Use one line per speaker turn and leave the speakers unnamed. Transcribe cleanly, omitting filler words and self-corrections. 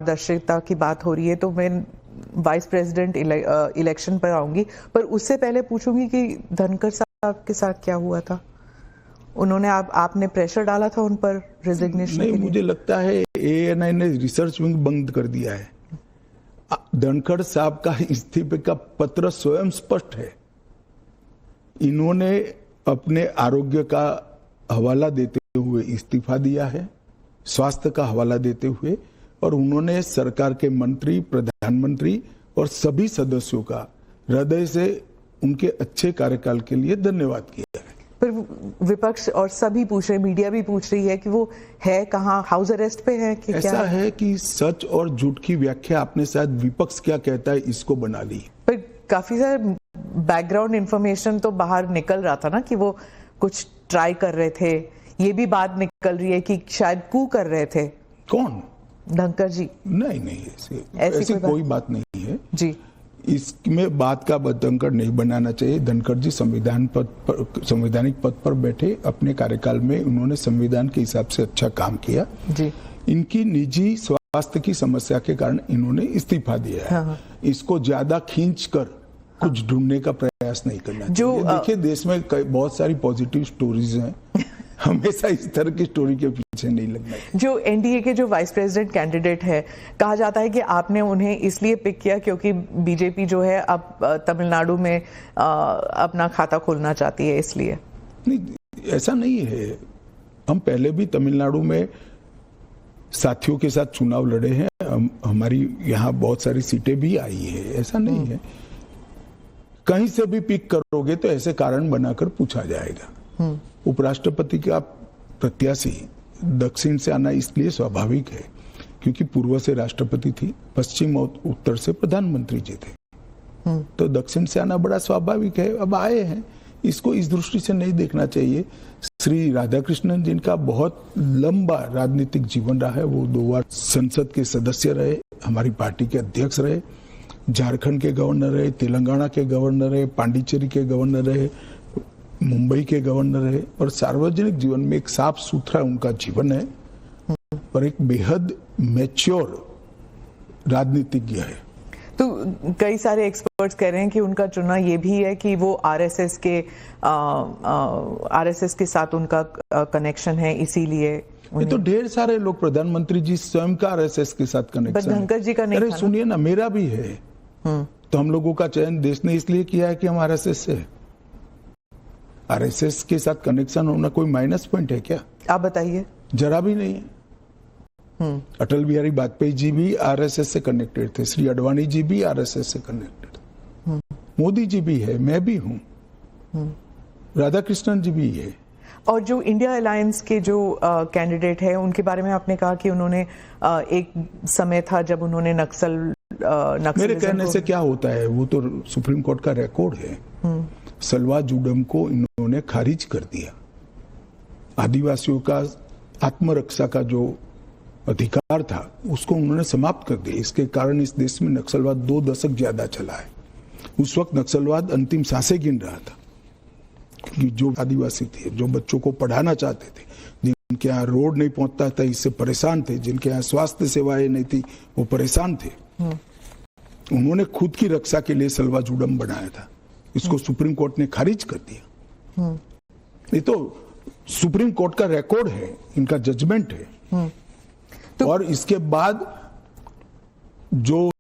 पारदर्शिता की बात हो रही है तो मैं वाइस प्रेसिडेंट इलेक्शन पर आऊंगी, पर उससे पहले पूछूंगी कि धनखड़ साहब के साथ क्या हुआ था। उन्होंने आपने प्रेशर डाला था उन पर रेजिग्नेशन के लिए?
मुझे लगता है एएनआई ने रिसर्च विंग बंद कर दिया है। धनखड़ साहब का इस्तीफे का पत्र स्वयं स्पष्ट है। इन्होंने अपने आरोग्य का हवाला देते हुए इस्तीफा दिया है, स्वास्थ्य का हवाला देते हुए, और उन्होंने सरकार के मंत्री, प्रधानमंत्री और सभी सदस्यों का हृदय से उनके अच्छे कार्यकाल के लिए धन्यवाद किया है।
पर विपक्ष और सभी पूछ रहे, मीडिया भी पूछ रही है कि वो है कहाँ, हाउस अरेस्ट पे है कि
ऐसा
क्या?
है कि सच और झूठ की व्याख्या आपने शायद विपक्ष क्या कहता है इसको बना ली।
पर काफी सारे बैकग्राउंड इंफॉर्मेशन तो बाहर निकल रहा था ना कि वो कुछ ट्राई कर रहे थे। ये भी बात निकल रही है कि शायद कू कर रहे थे। कौन? धनखड़ जी।
नहीं, ऐसी कोई बात नहीं है
जी।
इसमें बात का बतंकर नहीं बनाना चाहिए। धनखड़ जी संवैधानिक पद पर बैठे, अपने कार्यकाल में उन्होंने संविधान के हिसाब से अच्छा काम किया जी। इनकी निजी स्वास्थ्य की समस्या के कारण इन्होंने इस्तीफा दिया है। हाँ। इसको ज्यादा खींचकर कुछ ढूंढने का प्रयास नहीं करना चाहिए। देखिए, देश में बहुत सारी पॉजिटिव स्टोरीज हैं। हमेशा इस तरह की स्टोरी के पीछे नहीं लगना है।
जो एनडीए के जो वाइस प्रेसिडेंट कैंडिडेट है, कहा जाता है कि आपने उन्हें इसलिए पिक किया क्योंकि बीजेपी जो है अब तमिलनाडु में अपना खाता खोलना चाहती है, इसलिए?
नहीं, ऐसा नहीं है। हम पहले भी तमिलनाडु में साथियों के साथ चुनाव लड़े हैं। हमारी यहाँ बहुत सारी सीटें भी आई है, ऐसा नहीं है। कहीं से भी पिक करोगे तो ऐसे कारण बनाकर पूछा जाएगा। उपराष्ट्रपति का प्रत्याशी दक्षिण से आना इसलिए स्वाभाविक है क्योंकि पूर्व से राष्ट्रपति थी, पश्चिम और उत्तर से प्रधानमंत्री जी थे, तो दक्षिण से आना बड़ा स्वाभाविक है। अब आए हैं, इसको इस दृष्टि से नहीं देखना चाहिए। श्री राधाकृष्णन जिनका बहुत लंबा राजनीतिक जीवन रहा है, वो 2 बार संसद के सदस्य रहे, हमारी पार्टी के अध्यक्ष रहे, झारखंड के गवर्नर रहे, तेलंगाना के गवर्नर रहे, पांडिचेरी के गवर्नर रहे, मुंबई के गवर्नर रहे, और सार्वजनिक जीवन में एक साफ सुथरा उनका जीवन है और एक बेहद मैच्योर राजनीतिज्ञ है।
तो कई सारे एक्सपर्ट्स कह रहे हैं कि उनका चुनाव ये भी है कि वो आरएसएस के साथ उनका कनेक्शन है, इसीलिए
ये तो ढेर सारे लोग, प्रधानमंत्री जी स्वयं का आरएसएस के साथ कनेक्शन है।
धनखड़ जी का नहीं।
अरे सुनिए ना, मेरा भी है। तो हम लोगों का चयन देश ने इसलिए किया है कि हम आरएसएस से है। आरएसएस के साथ कनेक्शन होना कोई माइनस पॉइंट है क्या? आप
बताइए।
जरा भी नहीं है। अटल बिहारी वाजपेयी जी भी आरएसएस से कनेक्टेड थे, श्री अडवाणी जी भी आरएसएस से कनेक्टेड थे, मोदी जी भी है, मैं भी हूं, राधाकृष्णन जी भी है।
और जो इंडिया अलायंस के जो कैंडिडेट है, उनके बारे में आपने कहा कि उन्होंने एक समय था जब उन्होंने नक्सल
मेरे कहने से क्या होता है, वो तो सुप्रीम कोर्ट का रिकॉर्ड है। सलवा जुडम को इन्होंने खारिज कर दिया। आदिवासियों का आत्मरक्षा का जो अधिकार था उसको उन्होंने समाप्त कर दिया। इसके कारण इस देश में नक्सलवाद 2 दशक ज्यादा चला है। उस वक्त नक्सलवाद अंतिम सांसें गिन रहा था क्योंकि जो आदिवासी थे, जो बच्चों को पढ़ाना चाहते थे, जिनके यहाँ रोड नहीं पहुंचता था, इससे परेशान थे, जिनके यहाँ स्वास्थ्य सेवाएं नहीं थी, वो परेशान थे। उन्होंने खुद की रक्षा के लिए सलवा जुडम बनाया था। इसको सुप्रीम कोर्ट ने खारिज कर दिया। ये तो सुप्रीम कोर्ट का रिकॉर्ड है, इनका जजमेंट है। और इसके बाद जो